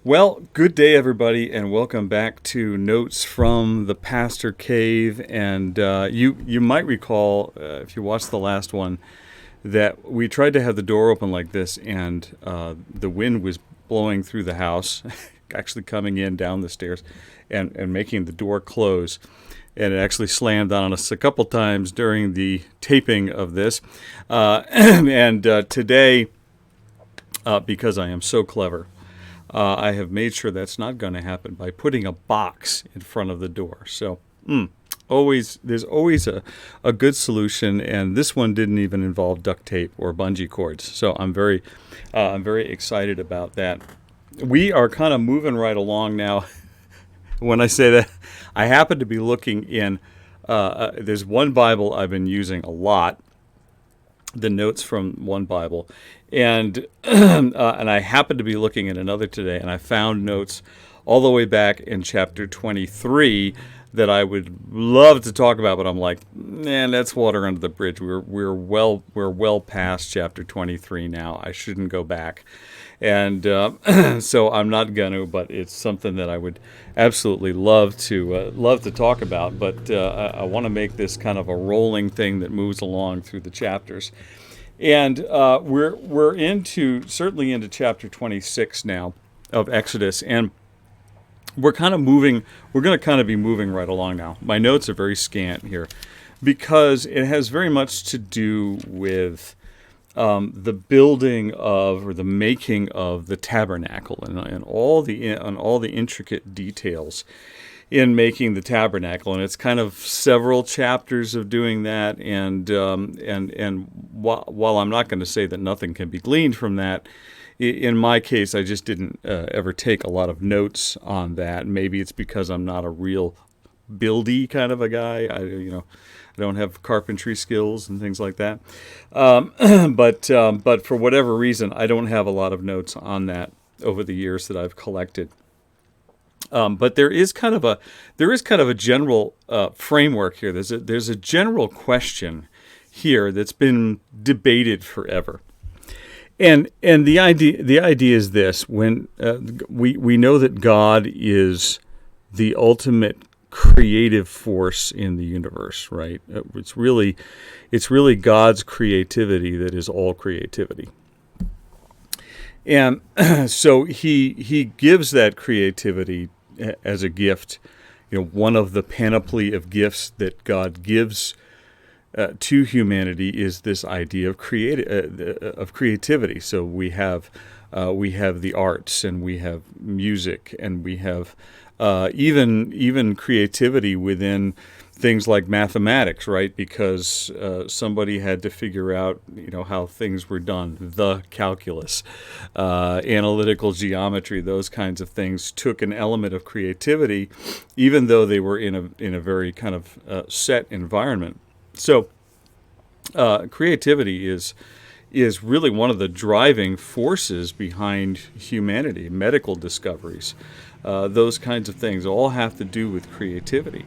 Well, good day, everybody, and welcome back to Notes from the Pastor Cave. And you might recall, if you watched the last one, that we tried to have the door open like this, and the wind was blowing through the house, actually coming in down the stairs, and making the door close. And it actually slammed on us a couple times during the taping of this. And today, because I am so clever, I have made sure that's not going to happen by putting a box in front of the door. So, there's always a good solution, and this one didn't even involve duct tape or bungee cords. So I'm very excited about that. We are kind of moving right along now. When I say that, I happen to be looking in. There's one Bible I've been using a lot, the notes from one Bible, and and I happened to be looking at another today, and I found notes all the way back in chapter 23 that I would love to talk about, but I'm like, man, that's water under the bridge. We're well past chapter 23 now. I shouldn't go back, and so I'm not gonna. But it's something that I would absolutely love to talk about. But I want to make this kind of a rolling thing that moves along through the chapters. And we're certainly into chapter 26 now of Exodus, and we're kind of moving. We're going to kind of be moving right along now. My notes are very scant here because it has very much to do with the building of, or the making of, the tabernacle, and all the intricate details in making the tabernacle. And it's kind of several chapters of doing that. And while I'm not going to say that nothing can be gleaned from that, in my case, I just didn't ever take a lot of notes on that. Maybe it's because I'm not a real buildy kind of a guy. I don't have carpentry skills and things like that. But for whatever reason, I don't have a lot of notes on that over the years that I've collected. But there is kind of a general framework here. There's a general question here that's been debated forever, and the idea is this: when we know that God is the ultimate creative force in the universe, right? It's really God's creativity that is all creativity. And so he gives that creativity as a gift. One of the panoply of gifts that God gives to humanity is this idea of creativity. So we have the arts, and we have music, and we have even creativity within things like mathematics, right? Because somebody had to figure out, how things were done. The calculus, analytical geometry, those kinds of things took an element of creativity, even though they were in a very kind of set environment. So creativity is really one of the driving forces behind humanity. Medical discoveries, those kinds of things, all have to do with creativity.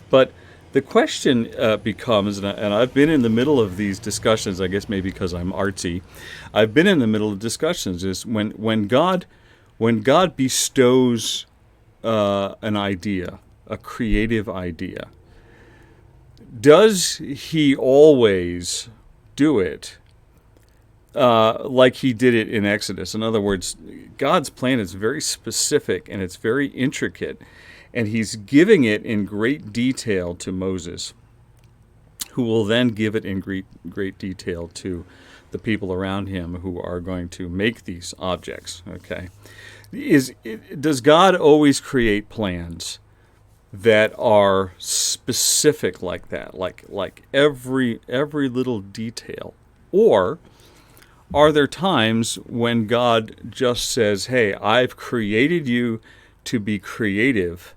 But the question becomes, and I've been in the middle of these discussions, I guess maybe because I'm artsy, I've been in the middle of discussions, is when God bestows an idea, a creative idea, does he always do it like he did it in Exodus? In other words, God's plan is very specific and it's very intricate, and he's giving it in great detail to Moses, who will then give it in great detail to the people around him who are going to make these objects. Okay, does God always create plans that are specific like that, like every little detail, or are there times when God just says, "Hey, I've created you to be creative.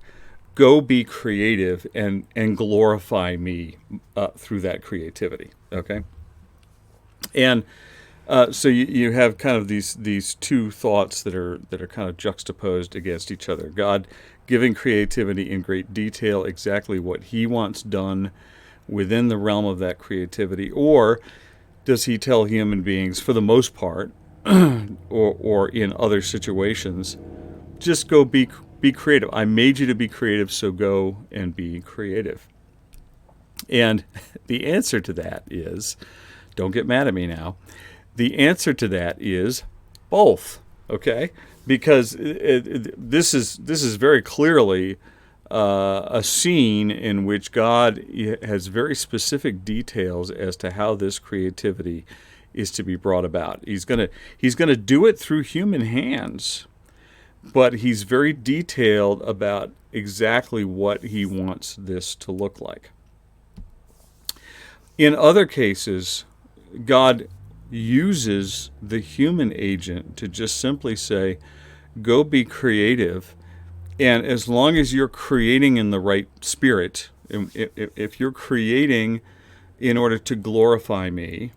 Go be creative and glorify me through that creativity." Okay, and so you have kind of these two thoughts that are kind of juxtaposed against each other. God giving creativity in great detail, exactly what he wants done within the realm of that creativity, or does he tell human beings, for the most part, or in other situations, just go be creative. I made you to be creative, so go and be creative. And the answer to that is, don't get mad at me now. The answer to that is both. Okay, because this is very clearly a scene in which God has very specific details as to how this creativity is to be brought about. He's gonna do it through human hands, but he's very detailed about exactly what he wants this to look like. In other cases, God uses the human agent to just simply say, go be creative. And as long as you're creating in the right spirit, if you're creating in order to glorify me,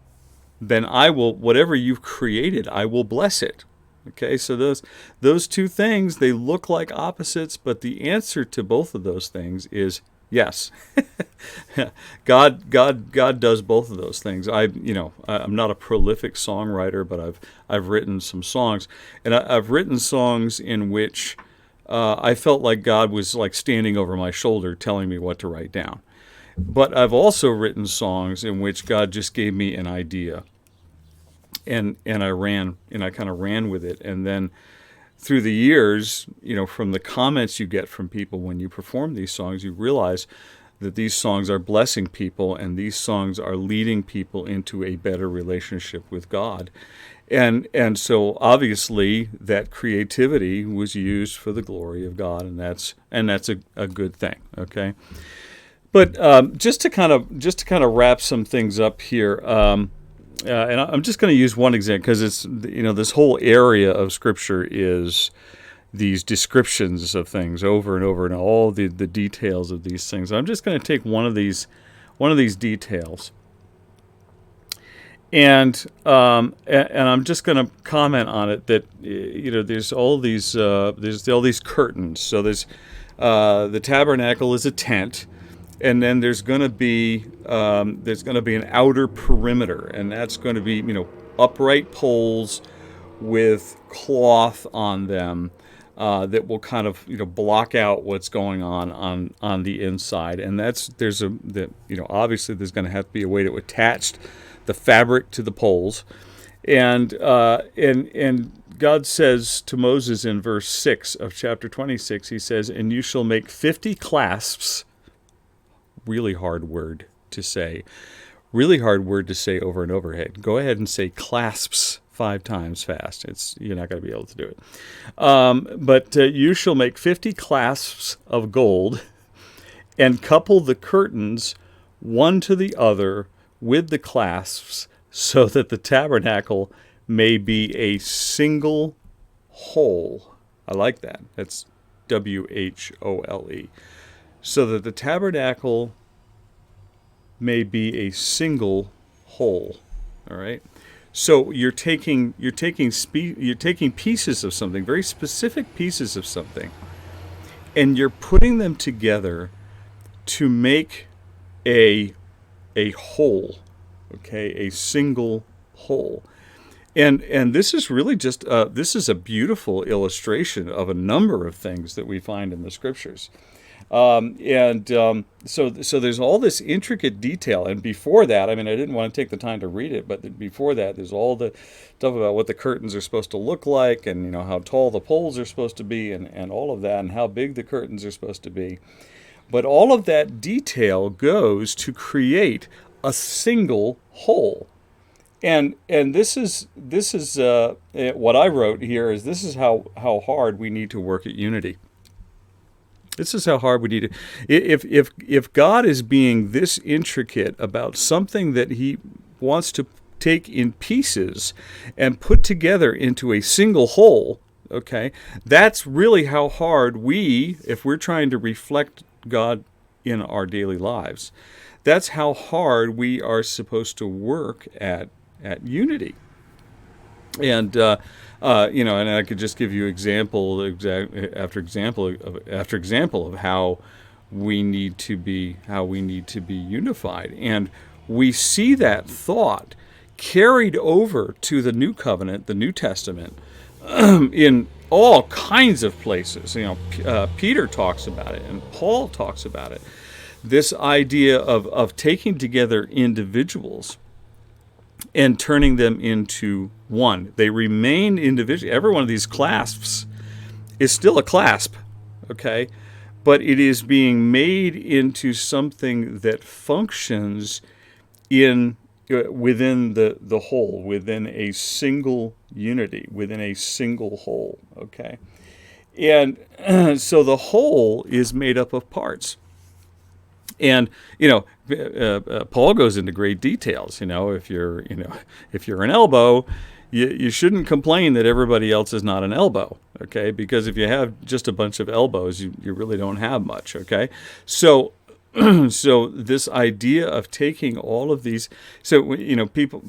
then I will, whatever you've created, I will bless it. Okay, so those two things, they look like opposites, but the answer to both of those things is yes. God does both of those things. I'm not a prolific songwriter, but I've written some songs, and I've written songs in which I felt like God was like standing over my shoulder telling me what to write down. But I've also written songs in which God just gave me an idea, and I kind of ran with it. And then through the years, from the comments you get from people when you perform these songs, you realize that these songs are blessing people, and these songs are leading people into a better relationship with God. And so obviously that creativity was used for the glory of God, and that's a good thing. Okay, but just to kind of wrap some things up here, and I'm just going to use one example because it's this whole area of Scripture is these descriptions of things over and over and all the details of these things. I'm just going to take one of these details. And I'm just going to comment on it that there's all these curtains. So there's the tabernacle is a tent, and then there's going to be an outer perimeter, and that's going to be upright poles with cloth on them that will kind of block out what's going on the inside. And obviously there's going to have to be a way to attach the fabric to the poles, and God says to Moses in verse 6 of chapter 26, he says, "And you shall make 50 clasps." Really hard word to say over and over. Go ahead and say clasps 5 times fast. You're not going to be able to do it. But you shall make 50 clasps of gold, and couple the curtains one to the other with the clasps, so that the tabernacle may be a single whole. I like that. That's WHOLE. So that the tabernacle may be a single whole. All right. So you're taking pieces of something, very specific pieces of something, and you're putting them together to make a whole, okay, a single whole. And this is really just this is a beautiful illustration of a number of things that we find in the Scriptures. So there's all this intricate detail, and before that, I didn't want to take the time to read it, but before that, there's all the stuff about what the curtains are supposed to look like, and how tall the poles are supposed to be, and all of that, and how big the curtains are supposed to be. But all of that detail goes to create a single whole. And this is what I wrote here is this is how hard we need to work at unity. This is how hard we need to. If God is being this intricate about something that He wants to take in pieces and put together into a single whole, okay, that's really how hard if we're trying to reflect God in our daily lives, that's how hard we are supposed to work at unity. And and I could just give you example after example of how we need to be unified. And we see that thought carried over to the New Covenant, the New Testament, in all kinds of places. Peter talks about it, and Paul talks about it. This idea of taking together individuals and turning them into one. They remain individual. Every one of these clasps is still a clasp, okay? But it is being made into something that functions within the whole, within a single unity, within a single whole, okay? And so the whole is made up of parts. And Paul goes into great details. If you're an elbow, you shouldn't complain that everybody else is not an elbow, okay? Because if you have just a bunch of elbows, you really don't have much, okay? So so this idea of taking all of these, people,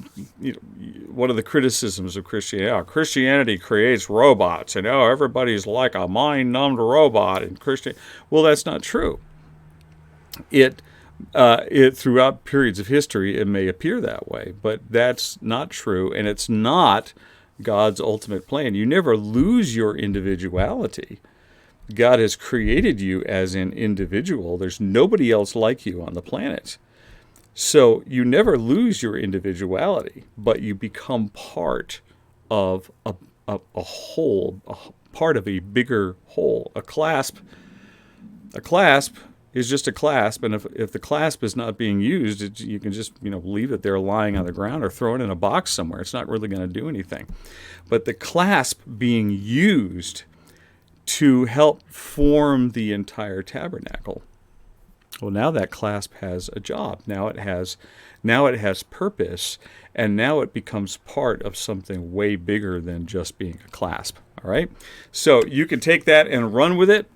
one of the criticisms of Christianity, Christianity creates robots, and everybody's like a mind-numbed robot in Christianity. Well, that's not true. It throughout periods of history, it may appear that way, but that's not true, and it's not God's ultimate plan. You never lose your individuality. God has created you as an individual. There's nobody else like you on the planet. So you never lose your individuality, but you become part of a whole, part of a bigger whole. A clasp is just a clasp, and if the clasp is not being used, you can just leave it there lying on the ground or throw it in a box somewhere. It's not really going to do anything. But the clasp being used to help form the entire tabernacle, well, now that clasp has a job. Now it has purpose, and now it becomes part of something way bigger than just being a clasp. All right, so you can take that and run with it.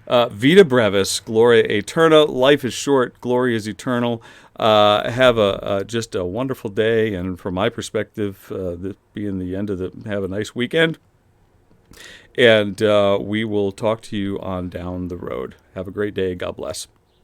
Vita brevis, gloria aeterna. Life is short, glory is eternal. Have just a wonderful day, and from my perspective, this being the end of have a nice weekend. And we will talk to you on down the road. Have a great day. God bless.